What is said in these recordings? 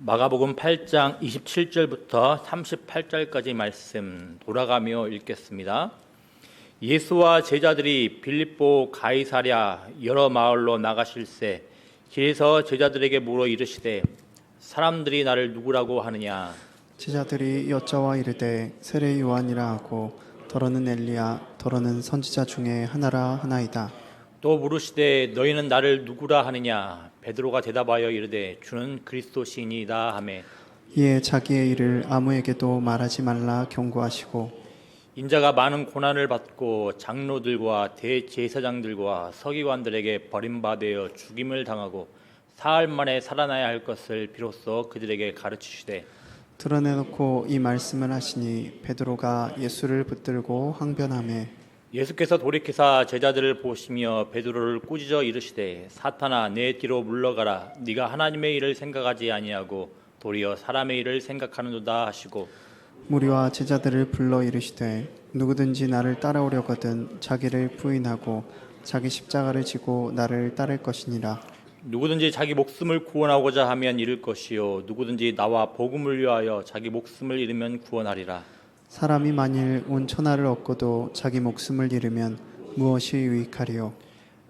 마가복음 8장 27절부터 38절까지 말씀 돌아가며 읽겠습니다. 예수와 제자들이 빌립보 가이사랴 여러 마을로 나가실새 길에서 제자들에게 물어 이르시되 사람들이 나를 누구라고 하느냐. 제자들이 여짜와 이르되 세례 요한이라 하고 더러는 엘리야 더러는 선지자 중에 하나라 하나이다. 또 물으시되 너희는 나를 누구라 하느냐. 베드로가 대답하여 이르되 주는 그리스도시니이다 하매 이에 자기의 일을 아무에게도 말하지 말라 경고하시고 인자가 많은 고난을 받고 장로들과 대제사장들과 서기관들에게 버림받아 죽임을 당하고 사흘 만에 살아나야 할 것을 비로소 그들에게 가르치시되 드러내놓고 이 말씀을 하시니 베드로가 예수를 붙들고 항변하매 예수께서 돌이키사 제자들을 보시며 베드로를 꾸짖어 이르시되 사탄아 내 뒤로 물러가라. 네가 하나님의 일을 생각하지 아니하고 도리어 사람의 일을 생각하는도다 하시고 무리와 제자들을 불러 이르시되 누구든지 나를 따라오려거든 자기를 부인하고 자기 십자가를 지고 나를 따를 것이니라. 누구든지 자기 목숨을 구원하고자 하면 잃을 것이요 누구든지 나와 복음을 위하여 자기 목숨을 잃으면 구원하리라. 사람이 만일 온 천하를 얻고도 자기 목숨을 잃으면 무엇이 유익하리요?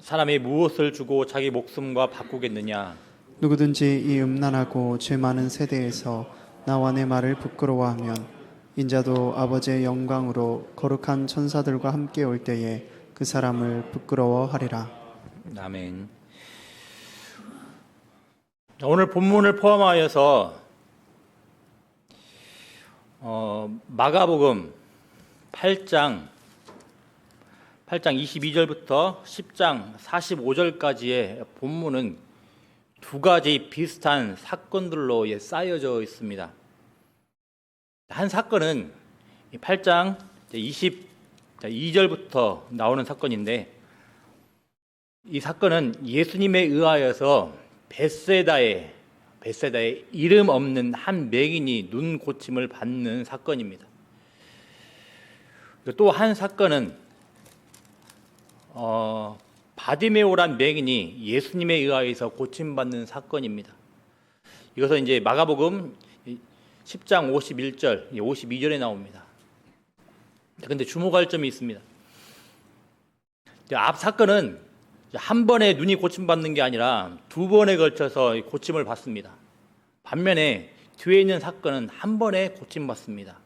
사람이 무엇을 주고 자기 목숨과 바꾸겠느냐. 누구든지 이 음란하고 죄 많은 세대에서 나와 내 말을 부끄러워하면 인자도 아버지의 영광으로 거룩한 천사들과 함께 올 때에 그 사람을 부끄러워하리라. 아멘. 오늘 본문을 포함하여서 마가복음 8장 22절부터 10장 45절까지의 본문은 두 가지 비슷한 사건들로 쌓여져 있습니다. 한 사건은 8장 22절부터 나오는 사건인데 이 사건은 예수님에 의하여서 벳세다에 이름 없는 한 맹인이 눈 고침을 받는 사건입니다. 또 한 사건은 바디메오란 맹인이 예수님에 의하여서 고침받는 사건입니다. 이것은 이제 마가복음 10장 51절, 52절에 나옵니다. 그런데 주목할 점이 있습니다. 앞 사건은 한 번에 눈이 고침받는 게 아니라 두 번에 걸쳐서 고침을 받습니다. 반면에 뒤에 있는 사건은 한 번에 고침받습니다.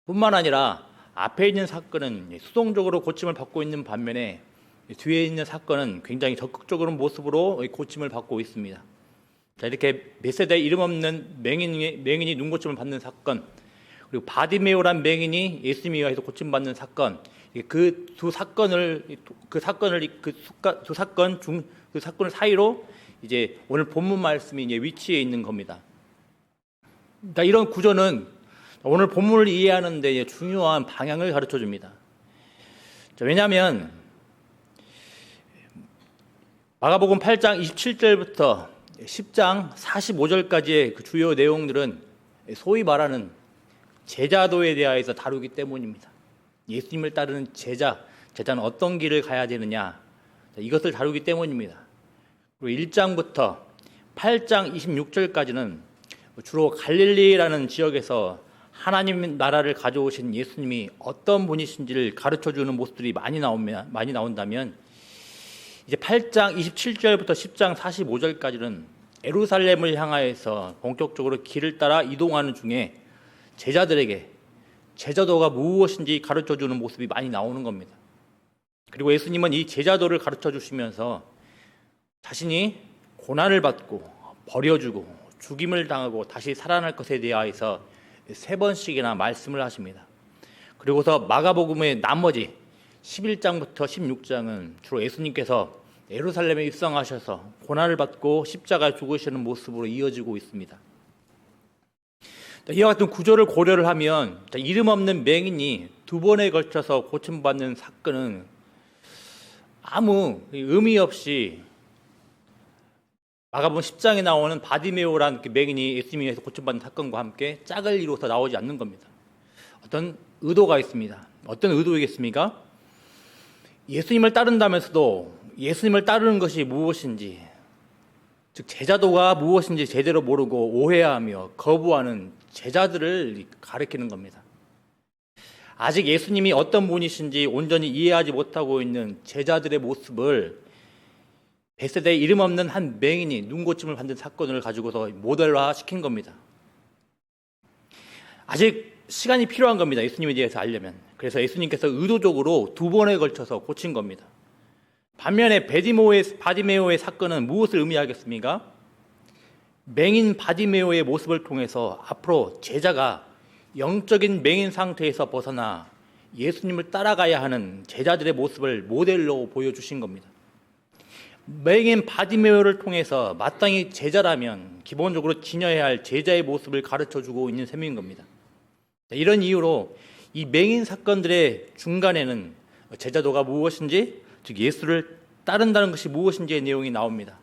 뿐만 아니라 앞에 있는 사건은 수동적으로 고침을 받고 있는 반면에 뒤에 있는 사건은 굉장히 적극적인 모습으로 고침을 받고 있습니다. 자, 이렇게 몇 세대 이름 없는 맹인이 눈고침을 받는 사건, 그리고 바디메오란 맹인이 예수님에 의해서 고침받는 사건, 그 두 사건을 사이로 이제 오늘 본문 말씀이 이제 위치해 있는 겁니다. 그러니까 이런 구조는 오늘 본문을 이해하는 데 중요한 방향을 가르쳐 줍니다. 왜냐하면 마가복음 8장 27절부터 10장 45절까지의 그 주요 내용들은 소위 말하는 제자도에 대하여서 다루기 때문입니다. 예수님을 따르는 제자는 어떤 길을 가야 되느냐, 이것을 다루기 때문입니다. 그리고 1장부터 8장 26절까지는 주로 갈릴리라는 지역에서 하나님 나라를 가져오신 예수님이 어떤 분이신지를 가르쳐주는 모습들이 많이 나온다면 이제 8장 27절부터 10장 45절까지는 예루살렘을 향하여서 본격적으로 길을 따라 이동하는 중에 제자들에게 제자도가 무엇인지 가르쳐주는 모습이 많이 나오는 겁니다. 그리고 예수님은 이 제자도를 가르쳐주시면서 자신이 고난을 받고 버려주고 죽임을 당하고 다시 살아날 것에 대하여서 3번씩이나 말씀을 하십니다. 그리고서 마가복음의 나머지 11장부터 16장은 주로 예수님께서 예루살렘에 입성하셔서 고난을 받고 십자가에 죽으시는 모습으로 이어지고 있습니다. 이와 같은 구조를 고려를 하면 이름 없는 맹인이 두 번에 걸쳐서 고침받는 사건은 아무 의미 없이 마가복음 10장에 나오는 바디메오라는 맹인이 예수님에 의해서 고침받는 사건과 함께 짝을 이루어서 나오지 않는 겁니다. 어떤 의도가 있습니다. 어떤 의도이겠습니까? 예수님을 따른다면서도 예수님을 따르는 것이 무엇인지, 즉 제자도가 무엇인지 제대로 모르고 오해하며 거부하는 제자들을 가리키는 겁니다. 아직 예수님이 어떤 분이신지 온전히 이해하지 못하고 있는 제자들의 모습을 벳세다에 이름 없는 한 맹인이 눈고침을 받는 사건을 가지고서 모델화시킨 겁니다. 아직 시간이 필요한 겁니다. 예수님에 대해서 알려면. 그래서 예수님께서 의도적으로 2번에 걸쳐서 고친 겁니다. 반면에 바디메오의 사건은 무엇을 의미하겠습니까? 맹인 바디메오의 모습을 통해서 앞으로 제자가 영적인 맹인 상태에서 벗어나 예수님을 따라가야 하는 제자들의 모습을 모델로 보여주신 겁니다. 맹인 바디메오를 통해서 마땅히 제자라면 기본적으로 지녀야 할 제자의 모습을 가르쳐주고 있는 셈인 겁니다. 이런 이유로 이 맹인 사건들의 중간에는 제자도가 무엇인지, 즉 예수를 따른다는 것이 무엇인지의 내용이 나옵니다.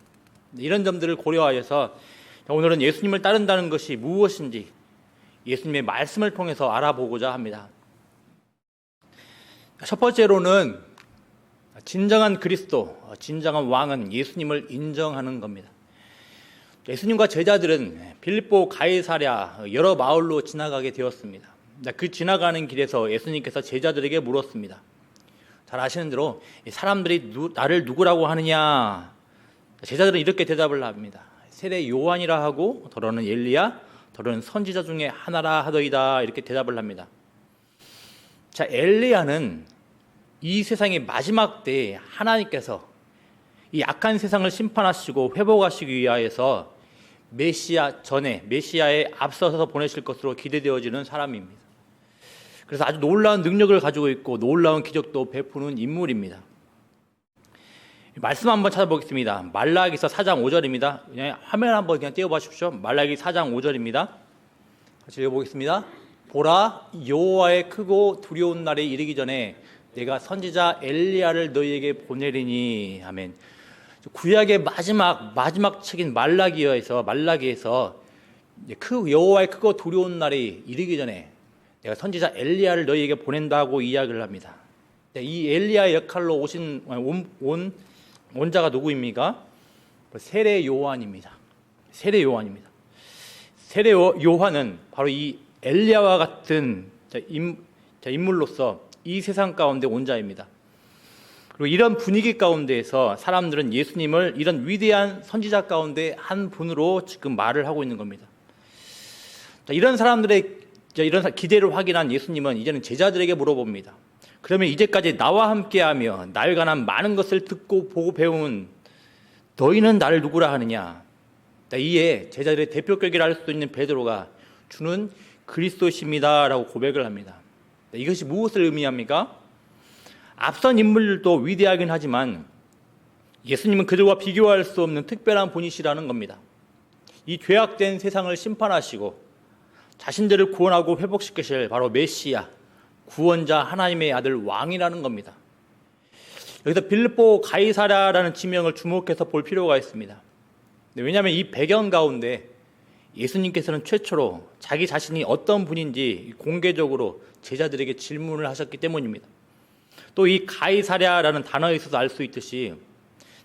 이런 점들을 고려하여서 오늘은 예수님을 따른다는 것이 무엇인지 예수님의 말씀을 통해서 알아보고자 합니다. 첫 번째로는 진정한 그리스도, 진정한 왕은 예수님을 인정하는 겁니다. 예수님과 제자들은 빌립보 가이사랴 여러 마을로 지나가게 되었습니다. 그 지나가는 길에서 예수님께서 제자들에게 물었습니다. 잘 아시는 대로 사람들이 나를 누구라고 하느냐? 제자들은 이렇게 대답을 합니다. 세례 요한이라 하고 더러는 엘리야, 더러는 선지자 중에 하나라 하더이다. 이렇게 대답을 합니다. 자, 엘리야는 이 세상의 마지막 때에 하나님께서 이 악한 세상을 심판하시고 회복하시기 위하여서 메시아 전에 메시아에 앞서서 보내실 것으로 기대되어지는 사람입니다. 그래서 아주 놀라운 능력을 가지고 있고 놀라운 기적도 베푸는 인물입니다. 말씀 한번 찾아보겠습니다. 말라기서 4장 5절입니다. 그냥 화면 한번 그냥 띄워봐 주십시오. 말라기 4장 5절입니다. 같이 읽어보겠습니다. 보라, 여호와의 크고 두려운 날이 이르기 전에 내가 선지자 엘리야를 너희에게 보내리니. 아멘. 구약의 마지막 책인 말라기에서 그 여호와의 크고 두려운 날이 이르기 전에 내가 선지자 엘리야를 너희에게 보낸다고 이야기를 합니다. 이 엘리야의 역할로 온 자가 누구입니까? 세례 요한입니다. 세례 요한은 바로 이 엘리야와 같은 인물로서 이 세상 가운데 온 자입니다. 그리고 이런 분위기 가운데에서 사람들은 예수님을 이런 위대한 선지자 가운데 한 분으로 지금 말을 하고 있는 겁니다. 이런 사람들의 이런 기대를 확인한 예수님은 이제는 제자들에게 물어봅니다. 그러면 이제까지 나와 함께하며 나에 관한 많은 것을 듣고 보고 배운 너희는 나를 누구라 하느냐? 이에 제자들의 대표격이라 할 수 있는 베드로가 주는 그리스도십니다라고 고백을 합니다. 이것이 무엇을 의미합니까? 앞선 인물들도 위대하긴 하지만 예수님은 그들과 비교할 수 없는 특별한 분이시라는 겁니다. 이 죄악된 세상을 심판하시고 자신들을 구원하고 회복시키실 바로 메시아, 구원자 하나님의 아들 왕이라는 겁니다. 여기서 빌립보 가이사랴라는 지명을 주목해서 볼 필요가 있습니다. 왜냐하면 이 배경 가운데 예수님께서는 최초로 자기 자신이 어떤 분인지 공개적으로 제자들에게 질문을 하셨기 때문입니다. 또 이 가이사랴라는 단어에 있어서 알 수 있듯이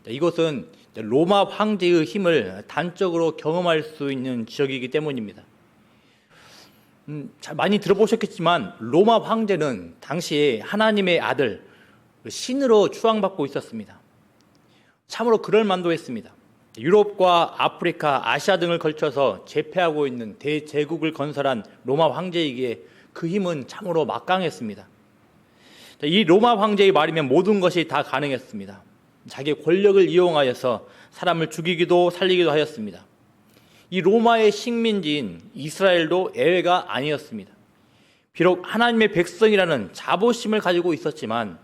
이것은 로마 황제의 힘을 단적으로 경험할 수 있는 지역이기 때문입니다. 많이 들어보셨겠지만 로마 황제는 당시에 하나님의 아들 신으로 추앙받고 있었습니다. 참으로 그럴 만도 했습니다. 유럽과 아프리카, 아시아 등을 걸쳐서 제패하고 있는 대제국을 건설한 로마 황제이기에 그 힘은 참으로 막강했습니다. 이 로마 황제의 말이면 모든 것이 다 가능했습니다. 자기의 권력을 이용하여서 사람을 죽이기도 살리기도 하였습니다. 이 로마의 식민지인 이스라엘도 예외가 아니었습니다. 비록 하나님의 백성이라는 자부심을 가지고 있었지만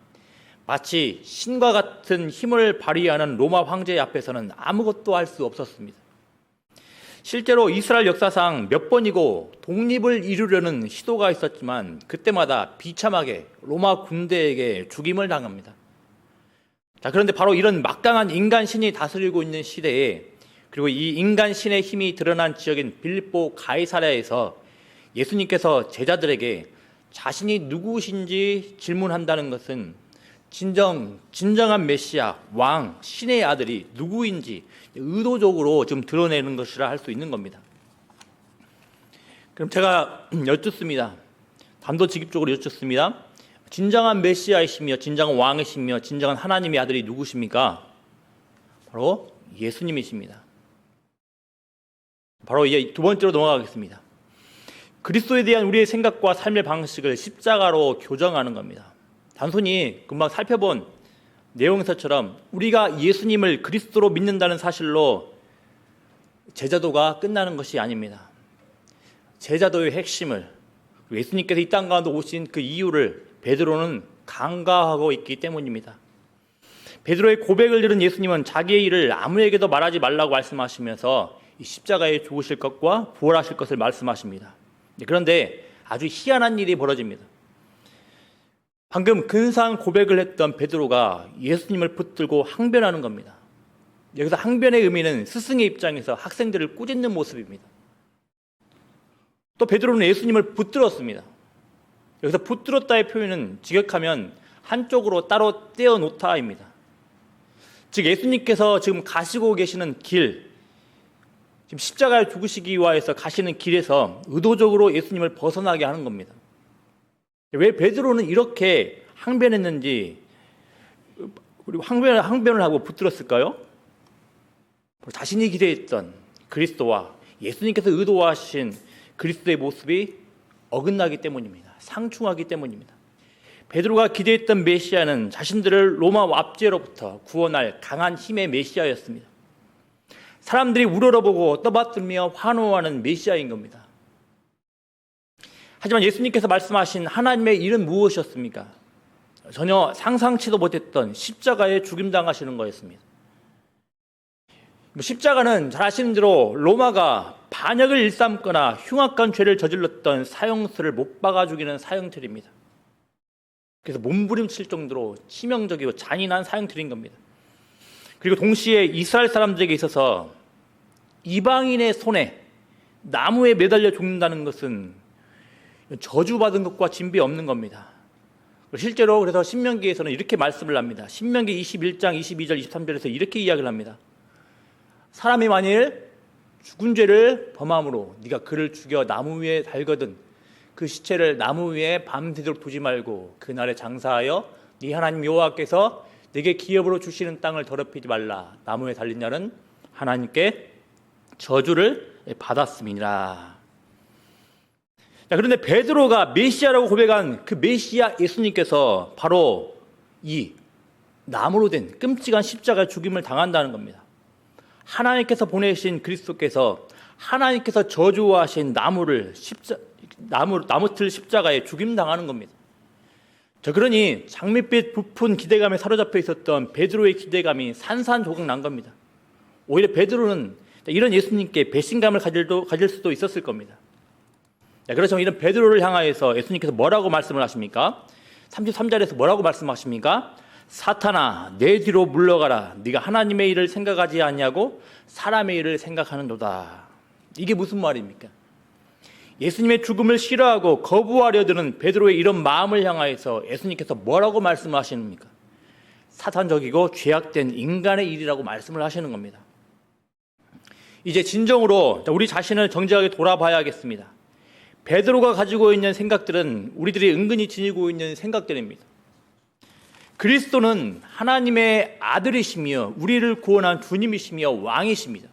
마치 신과 같은 힘을 발휘하는 로마 황제 앞에서는 아무것도 할 수 없었습니다. 실제로 이스라엘 역사상 몇 번이고 독립을 이루려는 시도가 있었지만 그때마다 비참하게 로마 군대에게 죽임을 당합니다. 그런데 바로 이런 막강한 인간 신이 다스리고 있는 시대에 그리고 이 인간 신의 힘이 드러난 지역인 빌립보 가이사랴에서 예수님께서 제자들에게 자신이 누구신지 질문한다는 것은 진정한 메시아, 왕, 신의 아들이 누구인지 의도적으로 좀 드러내는 것이라 할 수 있는 겁니다. 그럼 제가 여쭙습니다. 단도직입적으로 여쭙습니다. 진정한 메시아이시며 진정한 왕이시며 진정한 하나님의 아들이 누구십니까? 바로 예수님이십니다. 바로 이제 두 번째로 넘어가겠습니다. 그리스도에 대한 우리의 생각과 삶의 방식을 십자가로 교정하는 겁니다. 단순히 금방 살펴본 내용에서처럼 우리가 예수님을 그리스도로 믿는다는 사실로 제자도가 끝나는 것이 아닙니다. 제자도의 핵심을, 예수님께서 이 땅 가운데 오신 그 이유를 베드로는 간과하고 있기 때문입니다. 베드로의 고백을 들은 예수님은 자기의 일을 아무에게도 말하지 말라고 말씀하시면서 이 십자가에 죽으실 것과 부활하실 것을 말씀하십니다. 그런데 아주 희한한 일이 벌어집니다. 방금 근사한 고백을 했던 베드로가 예수님을 붙들고 항변하는 겁니다. 여기서 항변의 의미는 스승의 입장에서 학생들을 꾸짖는 모습입니다. 또 베드로는 예수님을 붙들었습니다. 여기서 붙들었다의 표현은 직역하면 한쪽으로 따로 떼어놓다입니다. 즉 예수님께서 지금 가시고 계시는 길, 지금 십자가에 죽으시기 위해서 가시는 길에서 의도적으로 예수님을 벗어나게 하는 겁니다. 왜 베드로는 이렇게 항변했는지, 그리고 항변을 하고 붙들었을까요? 자신이 기대했던 그리스도와 예수님께서 의도하신 그리스도의 모습이 어긋나기 때문입니다. 상충하기 때문입니다. 베드로가 기대했던 메시아는 자신들을 로마 압제로부터 구원할 강한 힘의 메시아였습니다. 사람들이 우러러보고 떠받들며 환호하는 메시아인 겁니다. 하지만 예수님께서 말씀하신 하나님의 일은 무엇이었습니까? 전혀 상상치도 못했던 십자가에 죽임당하시는 거였습니다. 십자가는 잘 아시는 대로 로마가 반역을 일삼거나 흉악한 죄를 저질렀던 사형수를 못 박아 죽이는 사형틀입니다. 그래서 몸부림칠 정도로 치명적이고 잔인한 사형틀인 겁니다. 그리고 동시에 이스라엘 사람들에게 있어서 이방인의 손에 나무에 매달려 죽는다는 것은 저주받은 것과 진비 없는 겁니다. 실제로 그래서 신명기에서는 이렇게 말씀을 합니다. 신명기 21장 22절 23절에서 이렇게 이야기를 합니다. 사람이 만일 죽은 죄를 범함으로 네가 그를 죽여 나무 위에 달거든 그 시체를 나무 위에 밤새도록 두지 말고 그날에 장사하여 네 하나님 여호와께서 네게 기업으로 주시는 땅을 더럽히지 말라. 나무에 달린 자는 하나님께 저주를 받았음이니라. 자, 그런데 베드로가 메시아라고 고백한 그 메시아 예수님께서 바로 이 나무로 된 끔찍한 십자가 죽임을 당한다는 겁니다. 하나님께서 보내신 그리스도께서 하나님께서 저주하신 나무틀 십자가에 죽임당하는 겁니다. 자, 그러니 장밋빛 부푼 기대감에 사로잡혀 있었던 베드로의 기대감이 산산조각 난 겁니다. 오히려 베드로는 이런 예수님께 배신감을 가질 수도 있었을 겁니다. 자, 그래서 이런 베드로를 향하여서 예수님께서 뭐라고 말씀을 하십니까? 33절에서 뭐라고 말씀하십니까? 사탄아 내 뒤로 물러가라. 네가 하나님의 일을 생각하지 아니하고 사람의 일을 생각하는도다. 이게 무슨 말입니까? 예수님의 죽음을 싫어하고 거부하려 드는 베드로의 이런 마음을 향하여서 예수님께서 뭐라고 말씀하시는입니까? 사탄적이고 죄악된 인간의 일이라고 말씀을 하시는 겁니다. 이제 진정으로 우리 자신을 정직하게 돌아봐야겠습니다. 베드로가 가지고 있는 생각들은 우리들이 은근히 지니고 있는 생각들입니다. 그리스도는 하나님의 아들이시며 우리를 구원한 주님이시며 왕이십니다.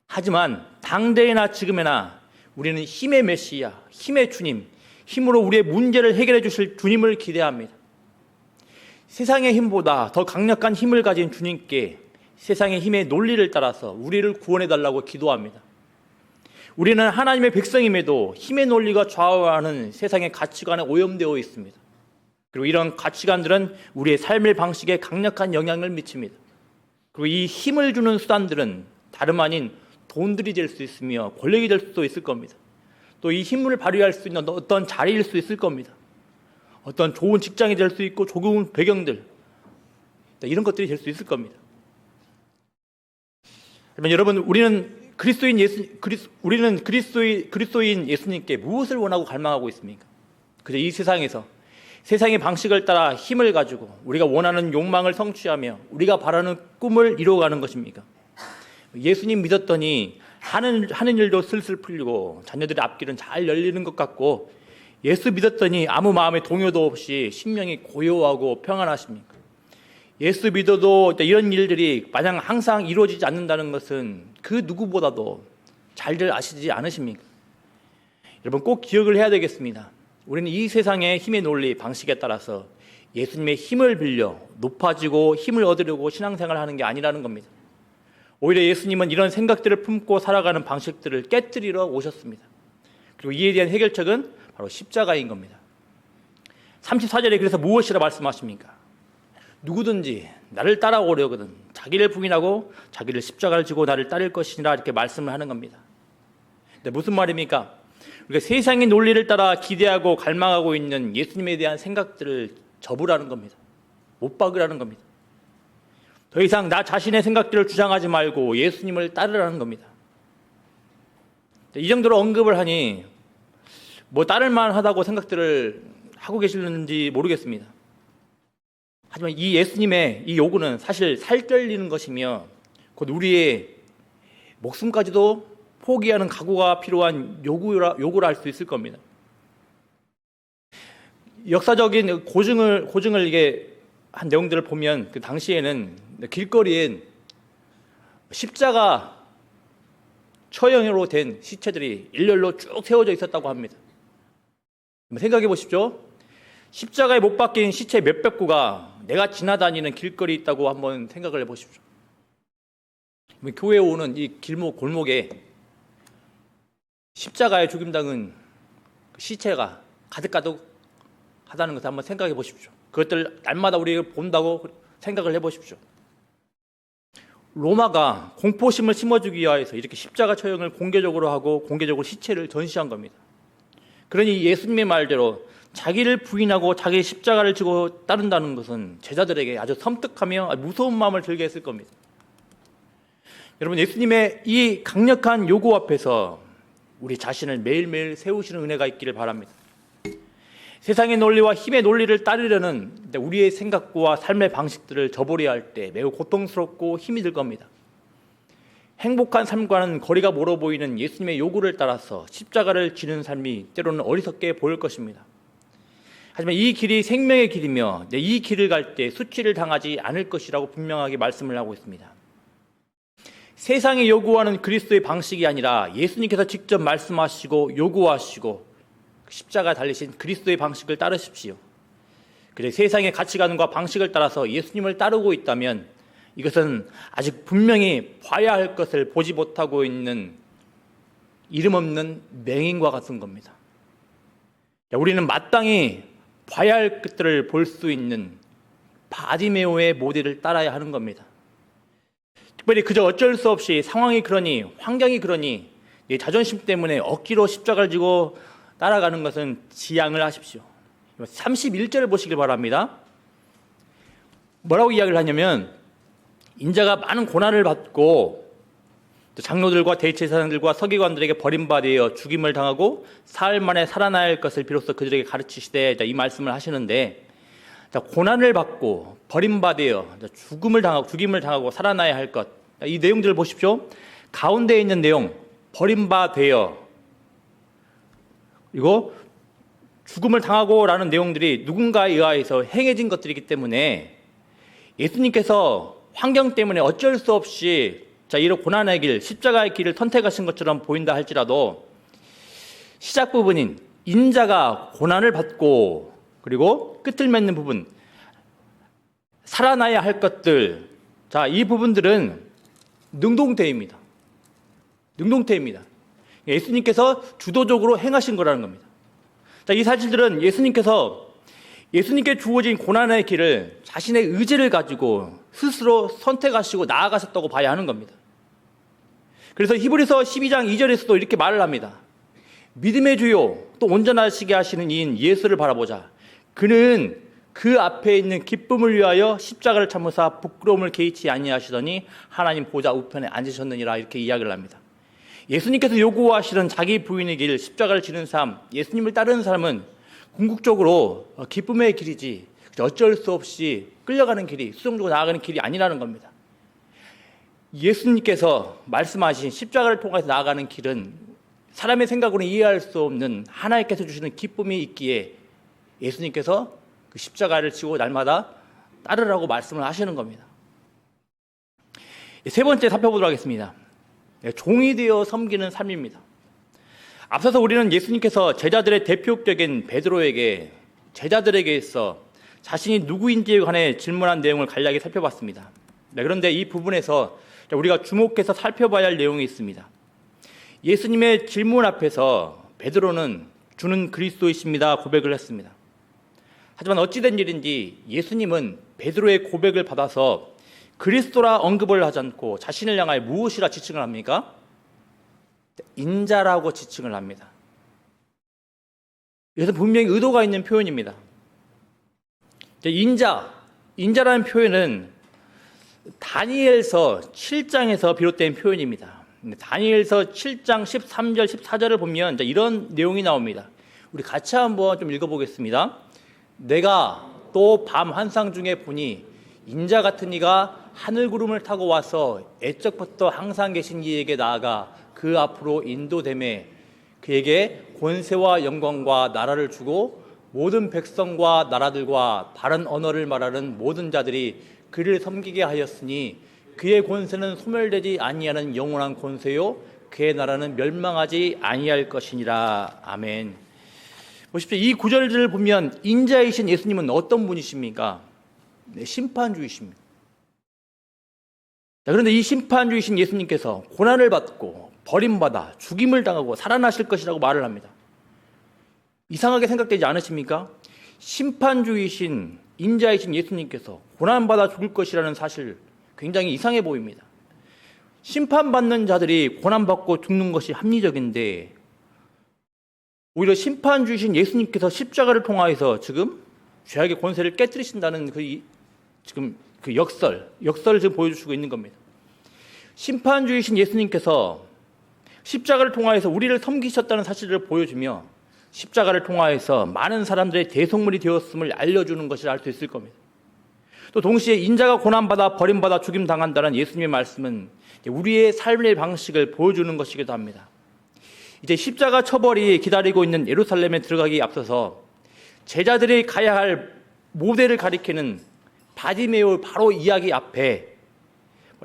하지만 당대에나 지금에나 우리는 힘의 메시아, 힘의 주님, 힘으로 우리의 문제를 해결해 주실 주님을 기대합니다. 세상의 힘보다 더 강력한 힘을 가진 주님께 세상의 힘의 논리를 따라서 우리를 구원해 달라고 기도합니다. 우리는 하나님의 백성임에도 힘의 논리가 좌우하는 세상의 가치관에 오염되어 있습니다. 그리고 이런 가치관들은 우리의 삶의 방식에 강력한 영향을 미칩니다. 그리고 이 힘을 주는 수단들은 다름 아닌 돈들이 될 수 있으며 권력이 될 수도 있을 겁니다. 또 이 힘을 발휘할 수 있는 어떤 자리일 수 있을 겁니다. 어떤 좋은 직장이 될 수 있고 좋은 배경들, 이런 것들이 될 수 있을 겁니다. 그러면 여러분, 우리는 그리스도인 예수님께 무엇을 원하고 갈망하고 있습니까? 그저 이 세상에서 세상의 방식을 따라 힘을 가지고 우리가 원하는 욕망을 성취하며 우리가 바라는 꿈을 이루어가는 것입니까? 예수님 믿었더니 하는 일도 슬슬 풀리고 자녀들의 앞길은 잘 열리는 것 같고, 예수 믿었더니 아무 마음의 동요도 없이 심령이 고요하고 평안하십니까? 예수 믿어도 이런 일들이 마냥 항상 이루어지지 않는다는 것은 그 누구보다도 잘들 아시지 않으십니까? 여러분, 꼭 기억을 해야 되겠습니다. 우리는 이 세상의 힘의 논리 방식에 따라서 예수님의 힘을 빌려 높아지고 힘을 얻으려고 신앙생활을 하는 게 아니라는 겁니다. 오히려 예수님은 이런 생각들을 품고 살아가는 방식들을 깨뜨리러 오셨습니다. 그리고 이에 대한 해결책은 바로 십자가인 겁니다. 34절에 그래서 무엇이라 말씀하십니까? 누구든지 나를 따라오려거든 자기를 부인하고 자기를 십자가를 지고 나를 따를 것이니라, 이렇게 말씀을 하는 겁니다. 근데 무슨 말입니까? 우리가 세상의 논리를 따라 기대하고 갈망하고 있는 예수님에 대한 생각들을 접으라는 겁니다. 못 박으라는 겁니다. 더 이상 나 자신의 생각들을 주장하지 말고 예수님을 따르라는 겁니다. 이 정도로 언급을 하니 따를 만하다고 생각들을 하고 계시는지 모르겠습니다. 하지만 이 예수님의 이 요구는 사실 살떨리는 것이며 곧 우리의 목숨까지도 포기하는 각오가 필요한 요구를 할 수 있을 겁니다. 역사적인 고증을 이게 한 내용들을 보면 그 당시에는 길거리엔 십자가 처형으로 된 시체들이 일렬로 쭉 세워져 있었다고 합니다. 생각해 보십시오. 십자가에 못 박힌 시체 몇백 구가 내가 지나다니는 길거리에 있다고 한번 생각을 해보십시오. 교회에 오는 이 골목에 십자가에 죽임당한 시체가 가득가득하다는 것을 한번 생각해 보십시오. 그것들 날마다 우리가 본다고 생각을 해보십시오. 로마가 공포심을 심어주기 위하여서 이렇게 십자가 처형을 공개적으로 하고 공개적으로 시체를 전시한 겁니다. 그러니 예수님의 말대로 자기를 부인하고 자기의 십자가를 지고 따른다는 것은 제자들에게 아주 섬뜩하며 무서운 마음을 들게 했을 겁니다. 여러분, 예수님의 이 강력한 요구 앞에서 우리 자신을 매일매일 세우시는 은혜가 있기를 바랍니다. 세상의 논리와 힘의 논리를 따르려는 우리의 생각과 삶의 방식들을 저버려야 할 때 매우 고통스럽고 힘이 들 겁니다. 행복한 삶과는 거리가 멀어 보이는 예수님의 요구를 따라서 십자가를 지는 삶이 때로는 어리석게 보일 것입니다. 하지만 이 길이 생명의 길이며 이 길을 갈 때 수치를 당하지 않을 것이라고 분명하게 말씀을 하고 있습니다. 세상이 요구하는 그리스도의 방식이 아니라 예수님께서 직접 말씀하시고 요구하시고 십자가 달리신 그리스도의 방식을 따르십시오. 그래, 세상의 가치관과 방식을 따라서 예수님을 따르고 있다면 이것은 아직 분명히 봐야 할 것을 보지 못하고 있는 이름 없는 맹인과 같은 겁니다. 우리는 마땅히 봐야 할 것들을 볼 수 있는 바디메오의 모델을 따라야 하는 겁니다. 특별히 그저 어쩔 수 없이 상황이 그러니, 환경이 그러니 내 자존심 때문에 억지로 십자가를 지고 따라가는 것은 지양을 하십시오. 31절을 보시길 바랍니다. 뭐라고 이야기를 하냐면, 인자가 많은 고난을 받고 장로들과 대제사장들과 서기관들에게 버림받아 죽임을 당하고 사흘 만에 살아나야 할 것을 비로소 그들에게 가르치시되, 이 말씀을 하시는데, 고난을 받고 버림받아 죽임을 당하고 살아나야 할 것, 이 내용들을 보십시오. 가운데 있는 내용, 버림받아 그리고 죽음을 당하고라는 내용들이 누군가에 의해서 행해진 것들이기 때문에 예수님께서 환경 때문에 어쩔 수 없이 이런 고난의 길, 십자가의 길을 선택하신 것처럼 보인다 할지라도 시작 부분인 인자가 고난을 받고 그리고 끝을 맺는 부분, 살아나야 할 것들, 이 부분들은 능동태입니다. 능동태입니다. 예수님께서 주도적으로 행하신 거라는 겁니다. 이 사실들은 예수님께 주어진 고난의 길을 자신의 의지를 가지고 스스로 선택하시고 나아가셨다고 봐야 하는 겁니다. 그래서 히브리서 12장 2절에서도 이렇게 말을 합니다. 믿음의 주요 또 온전하시게 하시는 이인 예수를 바라보자. 그는 그 앞에 있는 기쁨을 위하여 십자가를 참으사 부끄러움을 개의치 아니하시더니 하나님 보좌 우편에 앉으셨느니라, 이렇게 이야기를 합니다. 예수님께서 요구하시는 자기 부인의 길, 십자가를 지는 삶, 예수님을 따르는 삶은 궁극적으로 기쁨의 길이지 어쩔 수 없이 끌려가는 길이, 수동적으로 나아가는 길이 아니라는 겁니다. 예수님께서 말씀하신 십자가를 통해서 나아가는 길은 사람의 생각으로는 이해할 수 없는 하나님께서 주시는 기쁨이 있기에 예수님께서 그 십자가를 지고 날마다 따르라고 말씀을 하시는 겁니다. 세 번째 살펴보도록 하겠습니다. 종이 되어 섬기는 삶입니다. 앞서서 우리는 예수님께서 제자들의 대표격인 베드로에게 제자들에게 있어 자신이 누구인지에 관해 질문한 내용을 간략히 살펴봤습니다. 그런데 이 부분에서 우리가 주목해서 살펴봐야 할 내용이 있습니다. 예수님의 질문 앞에서 베드로는 주는 그리스도이십니다 고백을 했습니다. 하지만 어찌된 일인지 예수님은 베드로의 고백을 받아서 그리스도라 언급을 하지 않고 자신을 향하여 무엇이라 지칭을 합니까? 인자라고 지칭을 합니다. 이것은 분명히 의도가 있는 표현입니다. 인자라는 표현은 다니엘서 7장에서 비롯된 표현입니다. 다니엘서 7장 13절 14절을 보면 이런 내용이 나옵니다. 우리 같이 한번 좀 읽어보겠습니다. 내가 또 밤 환상 중에 보니 인자 같은 이가 하늘 구름을 타고 와서 애적부터 항상 계신 이에게 나아가 그 앞으로 인도되매 그에게 권세와 영광과 나라를 주고 모든 백성과 나라들과 다른 언어를 말하는 모든 자들이 그를 섬기게 하였으니 그의 권세는 소멸되지 아니하는 영원한 권세요 그의 나라는 멸망하지 아니할 것이니라. 아멘. 보십시오. 이 구절들을 보면 인자이신 예수님은 어떤 분이십니까? 심판주이십니다. 그런데 이 심판주이신 예수님께서 고난을 받고 버림받아 죽임을 당하고 살아나실 것이라고 말을 합니다. 이상하게 생각되지 않으십니까? 심판주이신 인자이신 예수님께서 고난받아 죽을 것이라는 사실 굉장히 이상해 보입니다. 심판받는 자들이 고난받고 죽는 것이 합리적인데 오히려 심판주이신 예수님께서 십자가를 통하여서 지금 죄악의 권세를 깨뜨리신다는 그 역설을 지금 보여주시고 있는 겁니다. 심판주이신 예수님께서 십자가를 통하여서 우리를 섬기셨다는 사실을 보여주며 십자가를 통하여서 많은 사람들의 대속물이 되었음을 알려주는 것을 알 수 있을 겁니다. 또 동시에 인자가 고난받아 버림받아 죽임당한다는 예수님의 말씀은 우리의 삶의 방식을 보여주는 것이기도 합니다. 이제 십자가 처벌이 기다리고 있는 예루살렘에 들어가기에 앞서서 제자들이 가야 할 모델을 가리키는 바디메오 바로 이야기 앞에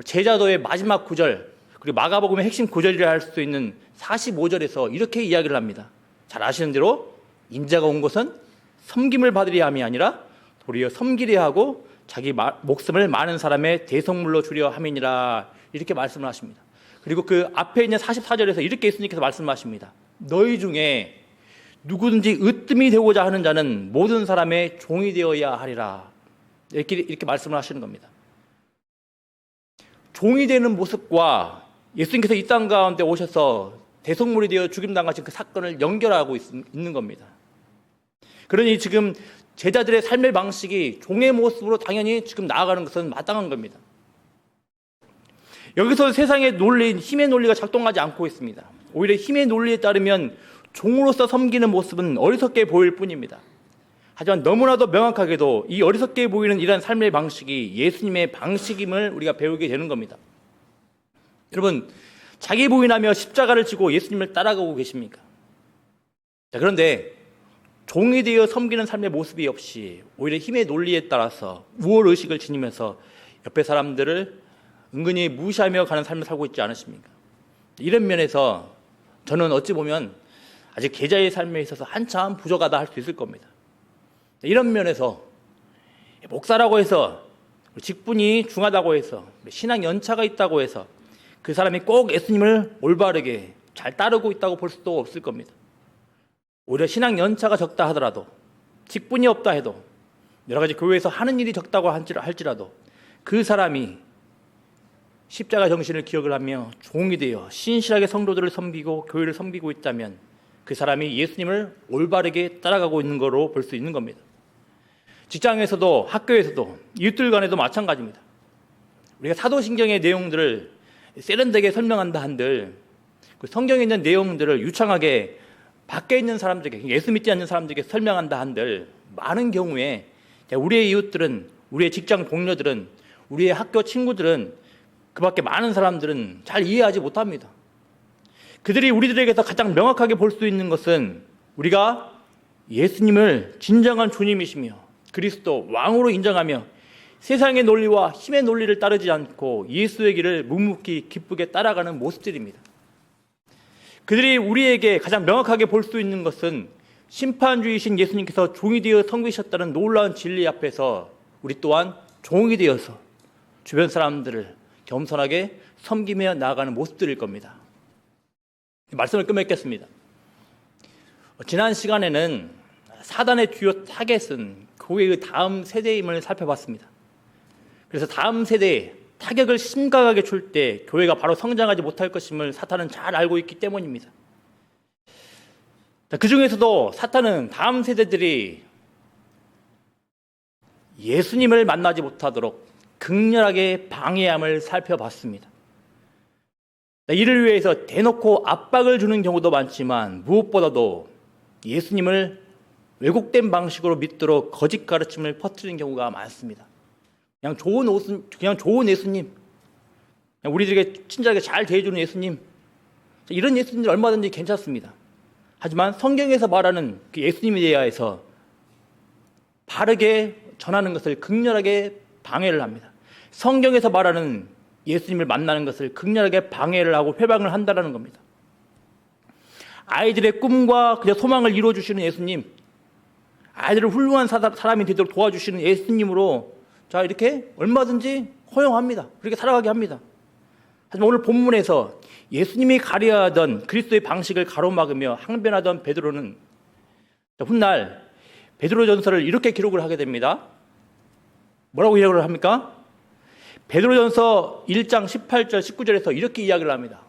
제자도의 마지막 구절 그리고 마가복음의 핵심 구절이라 할 수 있는 45절에서 이렇게 이야기를 합니다. 잘 아시는 대로 인자가 온 것은 섬김을 받으려 함이 아니라 도리어 섬기려 하고 자기 목숨을 많은 사람의 대속물로 주려 함이니라 이렇게 말씀을 하십니다. 그리고 그 앞에 있는 44절에서 이렇게 예수님께서 말씀하십니다. 너희 중에 누구든지 으뜸이 되고자 하는 자는 모든 사람의 종이 되어야 하리라 이렇게 말씀을 하시는 겁니다. 종이 되는 모습과 예수님께서 이 땅 가운데 오셔서 대속물이 되어 죽임당하신 그 사건을 연결하고 있는 겁니다. 그러니 지금 제자들의 삶의 방식이 종의 모습으로 당연히 지금 나아가는 것은 마땅한 겁니다. 여기서 세상의 논리, 힘의 논리가 작동하지 않고 있습니다. 오히려 힘의 논리에 따르면 종으로서 섬기는 모습은 어리석게 보일 뿐입니다. 하지만 너무나도 명확하게도 이 어리석게 보이는 이러한 삶의 방식이 예수님의 방식임을 우리가 배우게 되는 겁니다. 여러분, 자기 부인하며 십자가를 지고 예수님을 따라가고 계십니까? 자, 그런데 종이 되어 섬기는 삶의 모습이 없이 오히려 힘의 논리에 따라서 우월의식을 지니면서 옆에 사람들을 은근히 무시하며 가는 삶을 살고 있지 않으십니까? 이런 면에서 저는 어찌 보면 아직 계자의 삶에 있어서 한참 부족하다 할 수 있을 겁니다. 이런 면에서 목사라고 해서 직분이 중하다고 해서 신앙 연차가 있다고 해서 그 사람이 꼭 예수님을 올바르게 잘 따르고 있다고 볼 수도 없을 겁니다. 오히려 신앙 연차가 적다 하더라도 직분이 없다 해도 여러 가지 교회에서 하는 일이 적다고 할지라도 그 사람이 십자가 정신을 기억을 하며 종이 되어 신실하게 성도들을 섬기고 교회를 섬기고 있다면 그 사람이 예수님을 올바르게 따라가고 있는 거로 볼 수 있는 겁니다. 직장에서도 학교에서도 이웃들 간에도 마찬가지입니다. 우리가 사도신경의 내용들을 세련되게 설명한다 한들 그 성경에 있는 내용들을 유창하게 밖에 있는 사람들에게, 예수 믿지 않는 사람들에게 설명한다 한들 많은 경우에 우리의 이웃들은, 우리의 직장 동료들은, 우리의 학교 친구들은, 그 밖에 많은 사람들은 잘 이해하지 못합니다. 그들이 우리들에게서 가장 명확하게 볼 수 있는 것은 우리가 예수님을 진정한 주님이시며 그리스도 왕으로 인정하며 세상의 논리와 힘의 논리를 따르지 않고 예수의 길을 묵묵히 기쁘게 따라가는 모습들입니다. 그들이 우리에게 가장 명확하게 볼 수 있는 것은 심판주이신 예수님께서 종이 되어 섬기셨다는 놀라운 진리 앞에서 우리 또한 종이 되어서 주변 사람들을 겸손하게 섬기며 나아가는 모습들일 겁니다. 말씀을 끝맺겠습니다. 지난 시간에는 사단의 주요 타겟은 교회의 다음 세대임을 살펴봤습니다. 그래서 다음 세대에 타격을 심각하게 줄 때 교회가 바로 성장하지 못할 것임을 사탄은 잘 알고 있기 때문입니다. 그 중에서도 사탄은 다음 세대들이 예수님을 만나지 못하도록 극렬하게 방해함을 살펴봤습니다. 이를 위해서 대놓고 압박을 주는 경우도 많지만 무엇보다도 예수님을 왜곡된 방식으로 믿도록 거짓 가르침을 퍼뜨리는 경우가 많습니다. 그냥 좋은 예수님, 그냥 우리들에게 친절하게 잘 대해주는 예수님, 이런 예수님들 얼마든지 괜찮습니다. 하지만 성경에서 말하는 그 예수님에 대하여서 바르게 전하는 것을 극렬하게 방해를 합니다. 성경에서 말하는 예수님을 만나는 것을 극렬하게 방해를 하고 회방을 한다는 겁니다. 아이들의 꿈과 그저 소망을 이루어주시는 예수님, 아이들을 훌륭한 사람이 되도록 도와주시는 예수님으로 자 이렇게 얼마든지 허용합니다. 그렇게 살아가게 합니다. 하지만 오늘 본문에서 예수님이 가리하던 그리스도의 방식을 가로막으며 항변하던 베드로는 훗날 베드로전서를 이렇게 기록을 하게 됩니다. 뭐라고 기록을 합니까? 베드로전서 1장 18절 19절에서 이렇게 이야기를 합니다.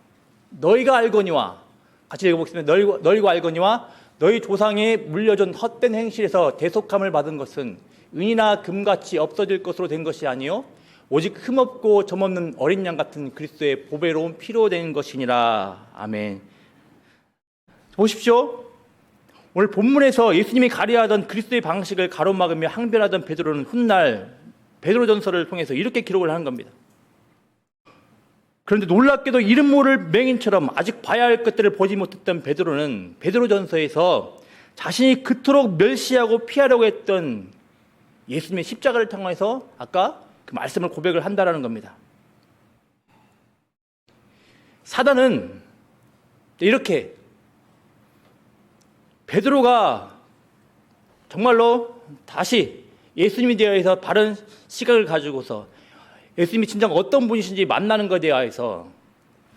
너희가 알거니와, 같이 읽어보겠습니다. 너희가 알거니와 너희 조상의 물려준 헛된 행실에서 대속함을 받은 것은 은이나 금같이 없어질 것으로 된 것이 아니요 오직 흠없고 점없는 어린 양 같은 그리스도의 보배로운 피로 된 것이니라. 아멘. 보십시오. 오늘 본문에서 예수님이 가리하던 그리스도의 방식을 가로막으며 항변하던 베드로는 훗날 베드로전서를 통해서 이렇게 기록을 하는 겁니다. 그런데 놀랍게도 이름 모를 맹인처럼 아직 봐야 할 것들을 보지 못했던 베드로는 베드로전서에서 자신이 그토록 멸시하고 피하려고 했던 예수님의 십자가를 통해서 아까 그 말씀을 고백을 한다라는 겁니다. 사단은 이렇게 베드로가 정말로 다시 예수님에 대해서 바른 시각을 가지고서 예수님이 진정 어떤 분이신지 만나는 것에 대해서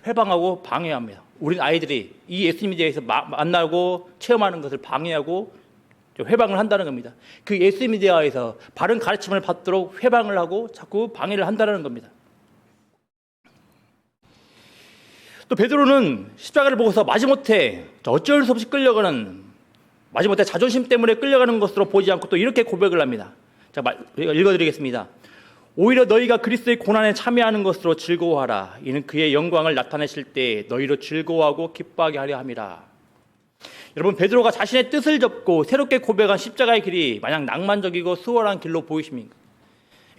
회방하고 방해합니다. 우리 아이들이 이 예수님에 대해서 만나고 체험하는 것을 방해하고 회방을 한다는 겁니다. 그 예수님에 대해서 바른 가르침을 받도록 회방을 하고 자꾸 방해를 한다는 겁니다. 또 베드로는 십자가를 보고서 마지못해 어쩔 수 없이 끌려가는, 마지못해 자존심 때문에 끌려가는 것으로 보지 않고 또 이렇게 고백을 합니다. 자, 읽어드리겠습니다. 오히려 너희가 그리스도의 고난에 참여하는 것으로 즐거워하라. 이는 그의 영광을 나타내실 때 너희로 즐거워하고 기뻐하게 하려 함이라. 여러분, 베드로가 자신의 뜻을 접고 새롭게 고백한 십자가의 길이 마냥 낭만적이고 수월한 길로 보이십니까?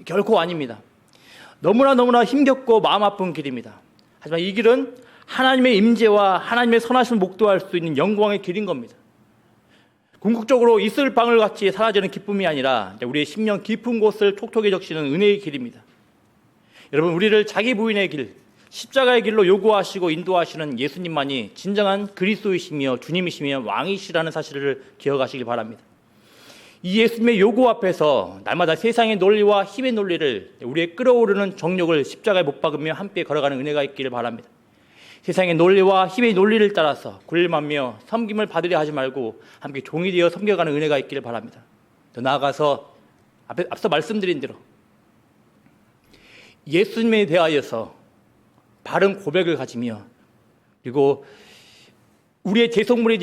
결코 아닙니다. 너무나 힘겹고 마음 아픈 길입니다. 하지만 이 길은 하나님의 임재와 하나님의 선하심을 목도할 수 있는 영광의 길인 겁니다. 궁극적으로 이슬방울 같이 사라지는 기쁨이 아니라 우리의 심령 깊은 곳을 톡톡히 적시는 은혜의 길입니다. 여러분, 우리를 자기 부인의 길, 십자가의 길로 요구하시고 인도하시는 예수님만이 진정한 그리스도이시며 주님이시며 왕이시라는 사실을 기억하시길 바랍니다. 이 예수님의 요구 앞에서 날마다 세상의 논리와 힘의 논리를, 우리의 끓어오르는 정욕을 십자가에 못 박으며 함께 걸어가는 은혜가 있기를 바랍니다. 세상의 논리와 힘의 논리를 따라서 굴림하며 섬김을 받으려 하지 말고 함께 종이 되어 섬겨가는 은혜가 있기를 바랍니다. 더 나아가서 앞서 말씀드린 대로 예수님에 대하여서 바른 고백을 가지며, 그리고 우리의 대속물이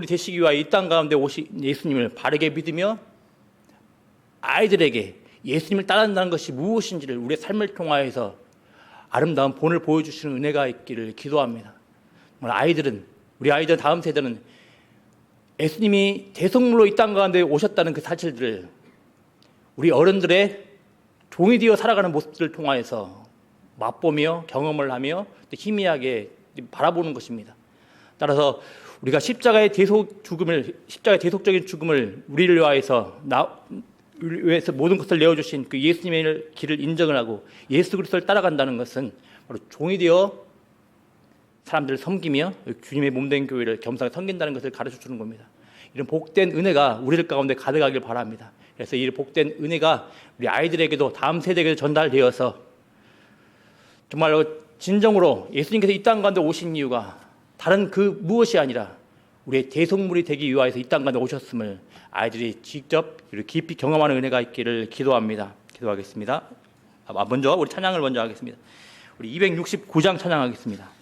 되시기 위하여 이 땅 가운데 오신 예수님을 바르게 믿으며 아이들에게 예수님을 따른다는 것이 무엇인지를 우리의 삶을 통하여서 아름다운 본을 보여주시는 은혜가 있기를 기도합니다. 우리 아이들 다음 세대는 예수님이 대속물로 이 땅 가운데 오셨다는 그 사실들을 우리 어른들의 종이 되어 살아가는 모습들을 통하여서 맛보며 경험을 하며 희미하게 바라보는 것입니다. 따라서 우리가 십자가의 대속적인 죽음을 우리를 위하여서 위해서 모든 것을 내어주신 그 예수님의 길을 인정을 하고 예수 그리스도를 따라간다는 것은 바로 종이 되어 사람들을 섬기며 주님의 몸된 교회를 겸손하게 섬긴다는 것을 가르쳐 주는 겁니다. 이런 복된 은혜가 우리들 가운데 가득하길 바랍니다. 그래서 이 복된 은혜가 우리 아이들에게도 다음 세대에게도 전달되어서 정말로 진정으로 예수님께서 이 땅 가운데 오신 이유가 다른 그 무엇이 아니라 우리의 대속물이 되기 위하여서 이 땅 가운데 오셨음을 아이들이 직접 깊이 경험하는 은혜가 있기를 기도합니다. 기도하겠습니다. 먼저 우리 찬양을 먼저 하겠습니다. 우리 269장 찬양하겠습니다.